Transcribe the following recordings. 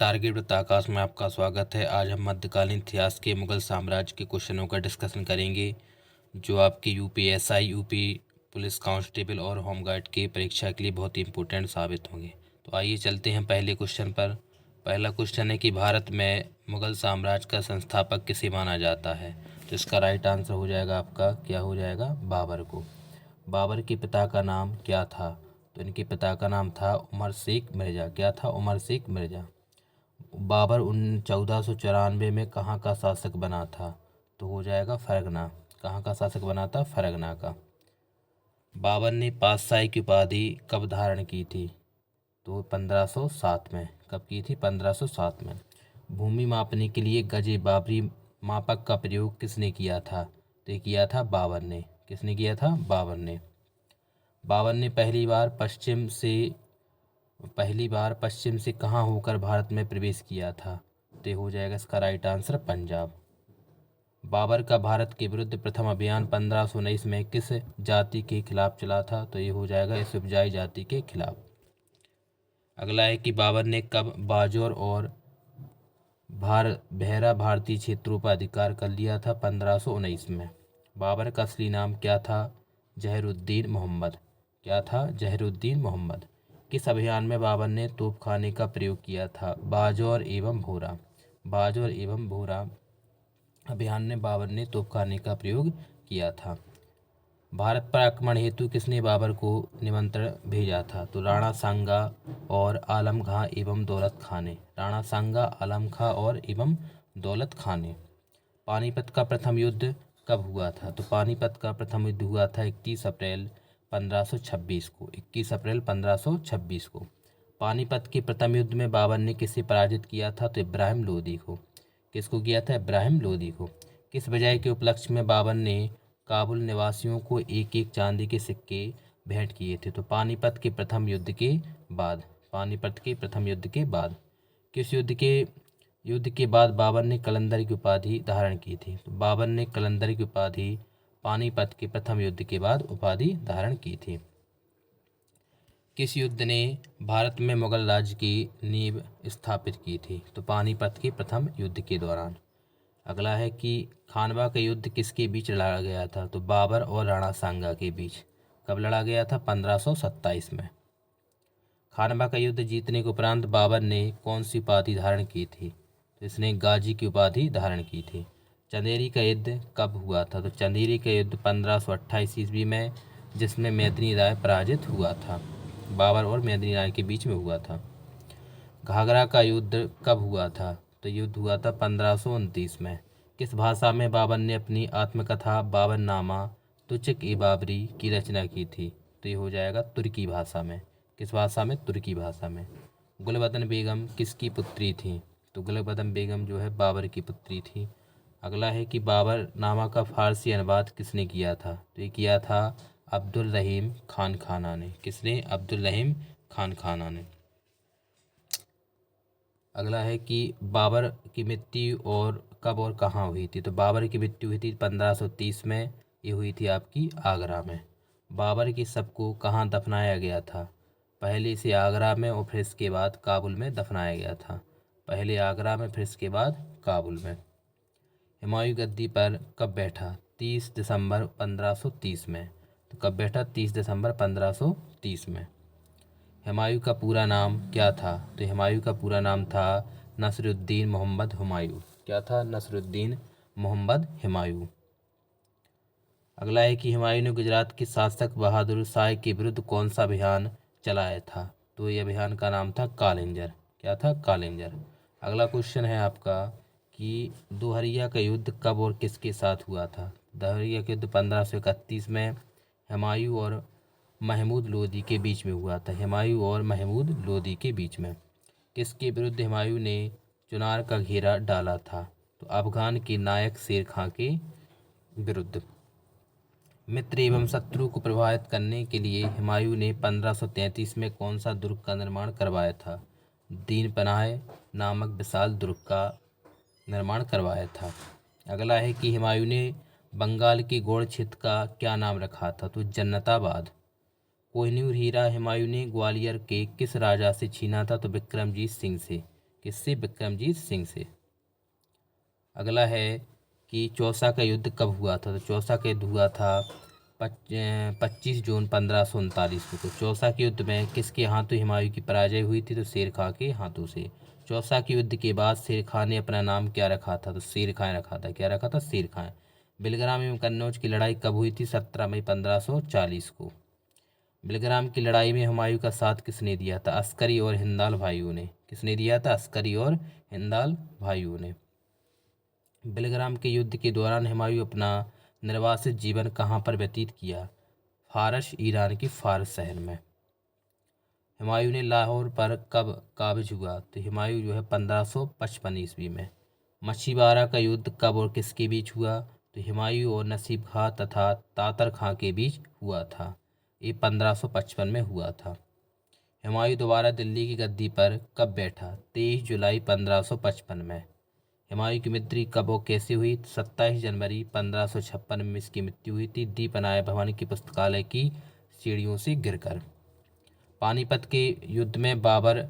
Target वृत्ताकाश में आपका स्वागत है। आज हम मध्यकालीन इतिहास के मुगल साम्राज्य के क्वेश्चनों का डिस्कशन करेंगे जो आपके यूपीएसआई, यूपी पुलिस कांस्टेबल और होमगार्ड की परीक्षा के लिए बहुत ही इंपॉर्टेंट साबित होंगे। तो आइए चलते हैं पहले क्वेश्चन पर। पहला क्वेश्चन है कि भारत में मुगल साम्राज्य का संस्थापक किसे माना जाता है। तो इसका राइट आंसर हो जाएगा आपका, क्या हो जाएगा, बाबर को। बाबर के पिता का नाम क्या था। तो इनके पिता का नाम था उमर शेख मिर्ज़ा। क्या था, उमर शेख मिर्ज़ा। बाबर 1494 में कहाँ का शासक बना था। तो हो जाएगा फरगना। कहाँ का शासक बना था, फरगना का। बाबर ने पातशाही की उपाधि कब धारण की थी। तो 1507 में। कब की थी, 1507 में। भूमि मापने के लिए गजे बाबरी मापक का प्रयोग किसने किया था। तो ये किया था बाबर ने। किसने किया था, बाबर ने। बाबर ने पहली बार पश्चिम से कहाँ होकर भारत में प्रवेश किया था। तो हो जाएगा इसका राइट आंसर, पंजाब। बाबर का भारत के विरुद्ध प्रथम अभियान 1519 में किस जाति के खिलाफ चला था। तो ये हो जाएगा यूसुफजाई जाति के खिलाफ। अगला है कि बाबर ने कब बाजौर और भैरा भारतीय क्षेत्रों पर अधिकार कर लिया था। 1519 में। बाबर का असली नाम क्या था, जहरुद्दीन मोहम्मद। क्या था, जहरुद्दीन मोहम्मद। किस अभियान में बाबर ने तोपखाने का प्रयोग किया था, बाजौर एवं भोरा। बाजौर एवं भोरा अभियान में बाबर ने तोपखाने का प्रयोग किया था। भारत पर आक्रमण हेतु किसने बाबर को निमंत्रण भेजा था। तो राणा सांगा और आलम खां एवं दौलत खां ने। राणा सांगा, आलम खां और एवं दौलत खां ने। पानीपत का प्रथम युद्ध कब हुआ था। तो पानीपत का प्रथम युद्ध हुआ था 31 अप्रैल 1526 को। 21 अप्रैल 1526 को। पानीपत के प्रथम युद्ध में बाबर ने किसे पराजित किया था। तो इब्राहिम लोदी को। किसको किया था, इब्राहिम लोदी को। किस विजय के उपलक्ष्य में बाबर ने काबुल निवासियों को एक एक चांदी के सिक्के भेंट किए थे। तो पानीपत के प्रथम युद्ध के बाद। पानीपत के प्रथम युद्ध के बाद। किस युद्ध के बाद बाबर ने कलंदर की उपाधि धारण की थी। तो बाबर ने कलंदर की उपाधि पानीपत के प्रथम युद्ध के बाद उपाधि धारण की थी। किस युद्ध ने भारत में मुगल राज्य की नींव स्थापित की थी। तो पानीपत के प्रथम युद्ध के दौरान। अगला है कि खानवा का युद्ध किसके बीच लड़ा गया था। तो बाबर और राणा सांगा के बीच। कब लड़ा गया था, 1527 में। खानवा का युद्ध जीतने के उपरांत बाबर ने कौन सी उपाधि धारण की थी। तो इसने गाजी की उपाधि धारण की थी। चंदेरी का युद्ध कब हुआ था। तो चंदेरी का युद्ध 1528 ईस्वी में, जिसमें मेदिनी राय पराजित हुआ था। बाबर और मेदिनी राय के बीच में हुआ था। घाघरा का युद्ध कब हुआ था। तो युद्ध हुआ था 1529 में। किस भाषा में बाबर ने अपनी आत्मकथा बाबरनामा तुचक ए बाबरी की रचना की थी। तो ये हो जाएगा तुर्की भाषा में। किस भाषा में, तुर्की भाषा में। गुलबदन बेगम किसकी पुत्री थी। तो गुलबदन बेगम जो है बाबर की पुत्री थी। अगला है कि बाबरनामा का फारसी अनुवाद किसने किया था। तो ये किया था अब्दुल रहीम खान खाना ने। किसने, अब्दुल रहीम खान खाना ने। अगला है कि बाबर की मृत्यु और कब और कहाँ हुई थी। तो बाबर की मृत्यु हुई थी 1530 में। ये हुई थी आपकी आगरा में। बाबर के शव को कहाँ दफनाया गया था। पहले से आगरा में और फिर इसके बाद काबुल में दफनाया गया था। पहले आगरा में, फिर इसके बाद काबुल में। हुमायूं गद्दी पर कब बैठा। 30 दिसंबर 1530 में। तो कब बैठा, 30 दिसंबर 1530 में। हुमायूं का पूरा नाम क्या था। तो हुमायूं का पूरा नाम था नसरुद्दीन मोहम्मद हुमायूं। क्या था, नसरुद्दीन मोहम्मद हुमायूं। अगला है कि हुमायूं ने गुजरात के शासक बहादुर शाह के विरुद्ध कौन सा अभियान चलाया था। तो ये अभियान का नाम था कालिंजर। क्या था, कालिंजर। अगला क्वेश्चन है आपका कि दोहरिया का युद्ध कब और किसके साथ हुआ था। दोहरिया का युद्ध 1531 में हुमायूं और महमूद लोदी के बीच में हुआ था। हुमायूं और महमूद लोदी के बीच में। किसके विरुद्ध हुमायूं ने चुनार का घेरा डाला था। तो अफगान के नायक शेर खां के विरुद्ध। मित्र एवं शत्रु को प्रभावित करने के लिए हुमायूं ने 1533 में कौन सा दुर्ग का निर्माण करवाया था। दीन पनाह नामक विशाल दुर्ग का निर्माण करवाया था। अगला है कि हुमायूं ने बंगाल के गौड़ क्षेत्र का क्या नाम रखा था। तो जन्नताबाद। कोहिनूर हीरा हुमायूं ने ग्वालियर के किस राजा से छीना था। तो विक्रमजीत सिंह से। किससे? विक्रमजीत सिंह से। अगला है कि चौसा का युद्ध कब हुआ था? तो चौसा का युद्ध हुआ था 25 जून 1539 को। तो चौसा के युद्ध में किसके हाथों हुमायूं की पराजय हुई थी? तो शेर खां के हाथों से। चौसा के युद्ध के बाद शेर खां ने अपना नाम क्या रखा था? तो शेर खां रखा था। क्या रखा था? शेर खां। बिलग्राम एवं कन्नौज की लड़ाई कब हुई थी? 17 मई 1540 को। बिलग्राम की लड़ाई में हुमायूं का साथ किसने दिया था? अस्करी और हिंदाल भाइयों ने। किसने दिया था? अस्करी और हिंदाल भाइयों ने। बिलग्राम के युद्ध के दौरान हुमायूं अपना निर्वासित जीवन कहाँ पर व्यतीत किया? फारस, ईरान के फारस शहर में। हुमायूं ने लाहौर पर कब काबिज हुआ? तो हुमायूं जो है 1555 ईस्वी में। मछीबारा का युद्ध कब और किसके बीच हुआ? तो हुमायूं और नसीब खां तथा तातर खां के बीच हुआ था। ये 1555 में हुआ था। हुमायूं दोबारा दिल्ली की गद्दी पर कब बैठा? 23 जुलाई 1555 में। हुमायूं की मृत्यु कब और कैसे हुई? 27 जनवरी 1556 में इसकी मृत्यु हुई थी दीपनाय भवन की पुस्तकालय की सीढ़ियों से गिरकर। पानीपत के युद्ध में बाबर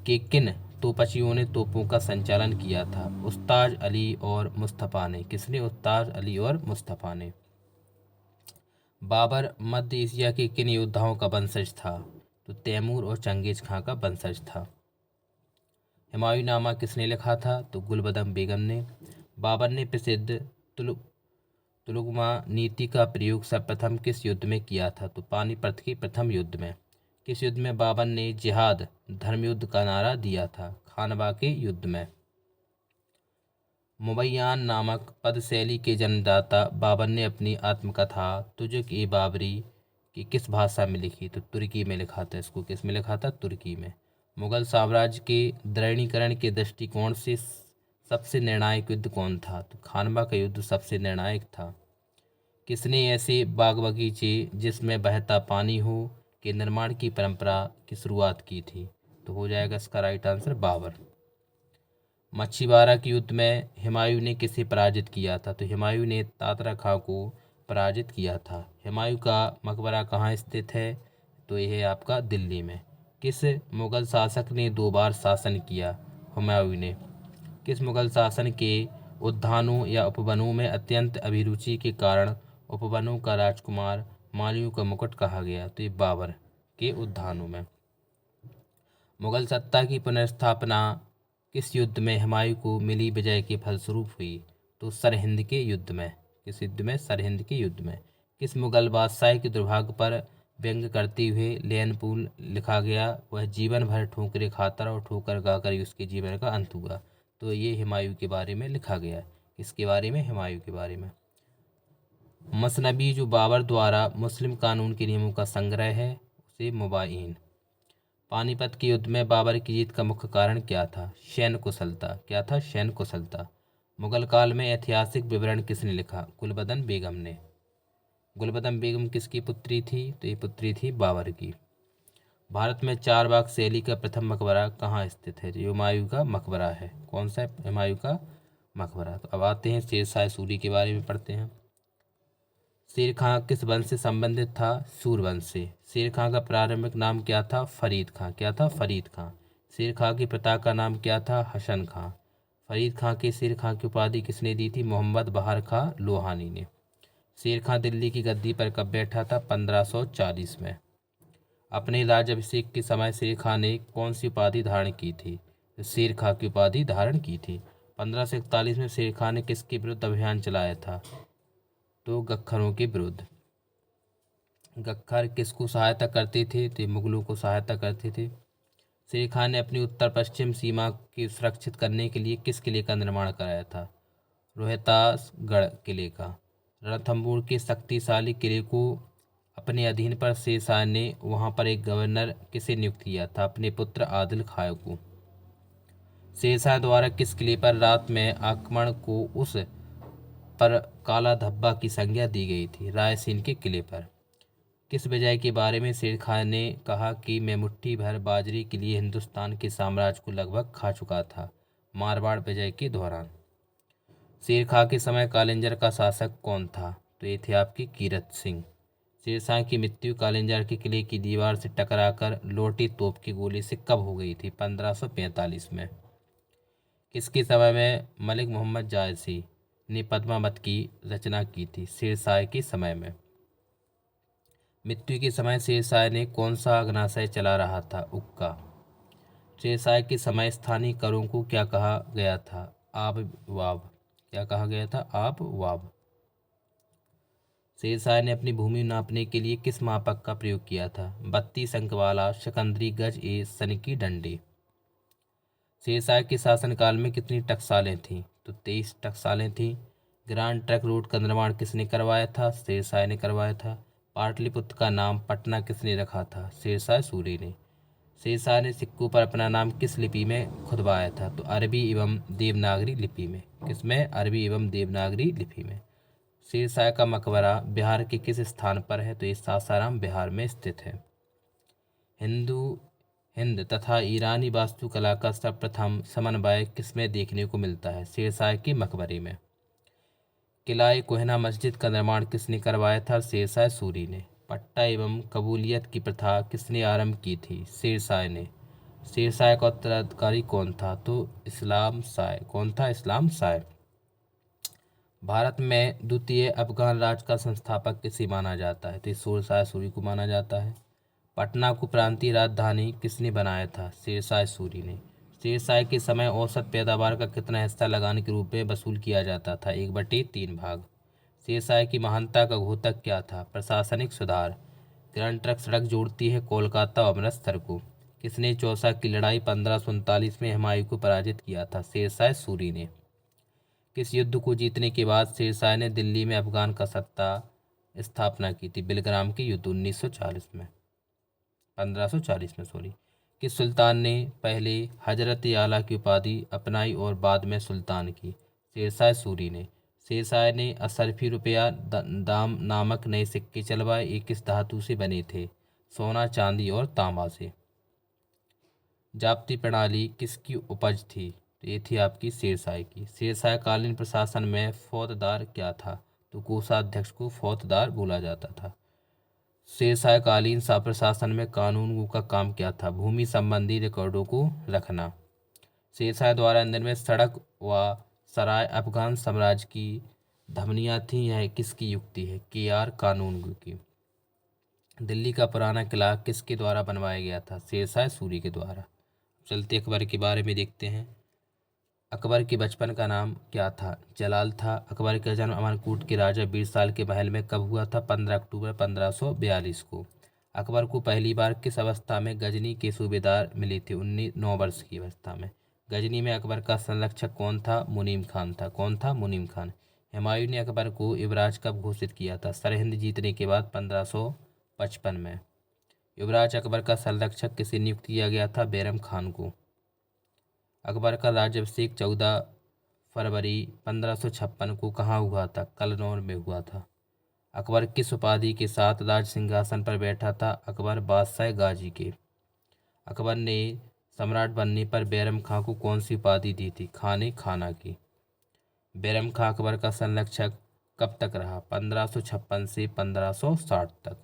के किन तोपचियों ने तोपों का संचालन किया था? उस्ताद अली और मुस्तफ़ा ने। किसने? उस्ताद अली और मुस्तफ़ा ने। बाबर मध्य एशिया के किन योद्धाओं का वंशज था? तो तैमूर और चंगेज खां का वंशज था। हुमायूंनामा किसने लिखा था? तो गुलबदम बेगम ने। बाबर ने प्रसिद्ध तुलुगमा नीति का प्रयोग सर्वप्रथम किस युद्ध में किया था? तो पानीपत के प्रथम युद्ध में। किस युद्ध में बाबर ने जिहाद धर्मयुद्ध का नारा दिया था? खानवा के युद्ध में। मुबैयान नामक पदशैली के जन्मदाता बाबर ने अपनी आत्मकथा तुजुक-ए बाबरी की किस भाषा में लिखी? तो तुर्की में लिखा था। इसको किस में लिखा था? तुर्की में। मुगल साम्राज्य के दृढ़ीकरण के दृष्टिकोण से सबसे निर्णायक युद्ध कौन था? तो खानवा का युद्ध सबसे निर्णायक था। किसने ऐसे बाग बगीचे जिसमें बहता पानी हो के निर्माण की परंपरा की शुरुआत की थी? तो हो जाएगा इसका राइट आंसर बाबर। मछीबारा के युद्ध में हुमायूं ने किसे पराजित किया था? तो हुमायूं ने तात्रा खां को पराजित किया था। हुमायूं का मकबरा कहाँ स्थित है? तो यह है आपका दिल्ली में। किस मुगल शासक ने 2 बार शासन किया? हुमायूं ने। किस मुगल शासन के उद्यानों या उपवनों में अत्यंत अभिरुचि के कारण उपवनों का राजकुमार मालियों का मुकुट कहा गया? तो ये बाबर के उद्यानों में। मुगल सत्ता की पुनर्स्थापना किस युद्ध में हुमायूं को मिली विजय के फलस्वरूप हुई? तो सरहिंद के युद्ध में। किस युद्ध में? सरहिंद के युद्ध में। किस मुगल बादशाह के दुर्भाग्य पर व्यंग करते हुए लेनपूल लिखा गया? वह जीवन भर ठोकरें खाता और ठोकर खाकर ही उसके जीवन का अंत हुआ। तो ये हुमायूं के बारे में लिखा गया। किसके बारे में? हुमायूं के बारे में। मसनबी जो बाबर द्वारा मुस्लिम कानून के नियमों का संग्रह है उसे मुबाइन। पानीपत के युद्ध में बाबर की जीत का मुख्य कारण क्या था? सैन्य कुशलता। क्या था? सैन्य कुशलता। मुगल काल में ऐतिहासिक विवरण किसने लिखा? गुलबदन बेगम ने। गुलबदन बेगम किसकी पुत्री थी? तो ये पुत्री थी बाबर की। भारत में 4 बाग शैली का प्रथम मकबरा कहाँ स्थित है? जो हुमायूं का मकबरा है। कौन सा? हुमायूं का मकबरा। तो अब आते हैं शेरशाह सूरी के बारे में पढ़ते हैं। शेर खां किस वंश से संबंधित था? सूर वंश से। शेर खां का प्रारंभिक नाम क्या था? फरीद खां। क्या था? फरीद खां। शेर खां के पिता का नाम क्या था? हसन खां। फरीद खां के शेर खां की उपाधि किसने दी थी? मोहम्मद बहार खां लोहानी ने। शेर खां दिल्ली की गद्दी पर कब बैठा था? 1540 में। अपने राज्याभिषेक के समय शेर खां ने कौन सी उपाधि धारण की थी? तो शेर खां की उपाधि धारण की थी। 1541 में शेर खां ने किसके विरुद्ध अभियान चलाया था? तो गख्खरों के विरुद्ध। गख्खर किसको सहायता करते थे? तो मुगलों को सहायता करते थे। शेर खान ने अपनी उत्तर पश्चिम सीमा की सुरक्षित करने के लिए किस किले का निर्माण कराया था? रोहतासगढ़ किले का। रणथंभौर के शक्तिशाली किले को अपने अधीन पर शेर शाह ने वहां पर एक गवर्नर किसे नियुक्त किया था? अपने पुत्र आदिल खां को। शेर शाह द्वारा किस किले पर रात में आक्रमण को उस पर काला धब्बा की संज्ञा दी गई थी? रायसेन के किले पर। किस विजय के बारे में शेर खां ने कहा कि मैं मुट्ठी भर बाजरे के लिए हिंदुस्तान के साम्राज्य को लगभग खा चुका था? मारवाड़ विजय के दौरान। शेर खां के समय कालिंजर का शासक कौन था? तो ये थे आपकी कीरत सिंह। शेर शाह की मृत्यु कालिंजर के किले की दीवार से टकराकर लोटी तोप की गोली से कब हो गई थी? 1545 में। किसके समय में मलिक मोहम्मद जायसी ने पद्मावत की रचना की थी? शेरशाह के समय में। मृत्यु के समय शेरशाह ने कौन सा अग्नाशय चला रहा था? उक्का। शेरशाह के समय स्थानीय करों को क्या कहा गया था? आब वाब। क्या कहा गया था? आब वाब। शेरशाह ने अपनी भूमि नापने के लिए किस मापक का प्रयोग किया था? 32 अंक वाला शकंदरी गज ए सन की डंडी। शेरशाह के शासनकाल में कितनी टकसालें थीं? तो 23 टकसालें थीं। ग्रांड ट्रंक रोड का निर्माण किसने करवाया था? शेरशाह ने करवाया था। पाटलिपुत्र का नाम पटना किसने रखा था? शेरशाह सूरी ने। शेरशाह ने सिक्कों पर अपना नाम किस लिपि में खुदवाया था? तो अरबी एवं देवनागरी लिपि में। किसमें? अरबी एवं देवनागरी लिपि में। शेरशाह का मकबरा बिहार के किस स्थान पर है? तो ये सासाराम बिहार में स्थित है। हिंद तथा ईरानी वास्तुकला का सर्वप्रथम समन्वय किसमें देखने को मिलता है? शेरशाह के मकबरे में। किला कोहिना मस्जिद का निर्माण किसने करवाया था? शेरशाह सूरी ने। पट्टा एवं कबूलियत की प्रथा किसने आरंभ की थी? शेरशाह ने। शेरशाह का उत्तराधिकारी कौन था? तो इस्लाम शाह। कौन था? इस्लाम शाह। भारत में द्वितीय अफगान राज का संस्थापक किसे माना जाता है? तो शेरशाह सूरी को माना जाता है। पटना को प्रांतीय राजधानी किसने बनाया था? शेरशाह सूरी ने। शेरशाह के समय औसत पैदावार का कितना हिस्सा लगान के रूप में वसूल किया जाता था? 1/3 भाग। शेरशाह की महानता का घोतक क्या था? प्रशासनिक सुधार। ग्रैंड ट्रंक सड़क जोड़ती है कोलकाता और अमृतसर को। किसने चौसा की लड़ाई 1539 में हुमायूं को पराजित किया था? शेरशाह सूरी ने। किस युद्ध को जीतने के बाद शेरशाह ने दिल्ली में अफगान का सत्ता स्थापना की थी? बिलग्राम के युद्ध 1940 में। 1540 में सॉरी। किस सुल्तान ने पहले हजरत आला की उपाधि अपनाई और बाद में सुल्तान की? शेरशाह सूरी ने। शेरशाह ने असरफी रुपया दाम नामक नए सिक्के चलवाए। ये किस धातु से बने थे? सोना, चांदी और तांबा से। जाप्ती प्रणाली किसकी उपज थी? तो ये थी आपकी शेरशाह की। शेरशाह कालीन प्रशासन में फौजदार क्या था? तो कोषाध्यक्ष को फौजदार बोला जाता था। शेरशाह कालीन प्रशासन में कानून का काम क्या था? भूमि संबंधी रिकॉर्डों को रखना। शेरशाह द्वारा निर्मित सड़क व सराय अफगान साम्राज्य की धमनियाँ थीं। यह किसकी युक्ति है? KR कानूनगो की। दिल्ली का पुराना किला किसके द्वारा बनवाया गया था? शेरशाह सूरी के द्वारा। चलते अकबर के बारे में देखते हैं। अकबर के बचपन का नाम क्या था? जलाल था। अकबर का जन्म अमरकूट के राजा बीरसाल के महल में कब हुआ था? 15 अक्टूबर 1542 को। अकबर को पहली बार किस अवस्था में गजनी के सूबेदार मिले थे? 9 वर्ष की अवस्था में। गजनी में अकबर का संरक्षक कौन था? मुनीम खान था। कौन था? मुनीम खान। हुमायूं ने अकबर को युवराज कब घोषित किया था? सरहिंद जीतने के बाद 1555 में। युवराज अकबर का संरक्षक किसे नियुक्त किया गया था? बैरम खान को। अकबर का राज्याभिषेक 14 फरवरी 1556 को कहाँ हुआ था? कलनौर में हुआ था। अकबर किस उपाधि के साथ राज सिंहासन पर बैठा था? अकबर बादशाह गाजी के। अकबर ने सम्राट बनने पर बैरम खां को कौन सी उपाधि दी थी? खाने खाना की। बैरम खां अकबर का संरक्षक कब तक रहा? 1556 से 1560 तक।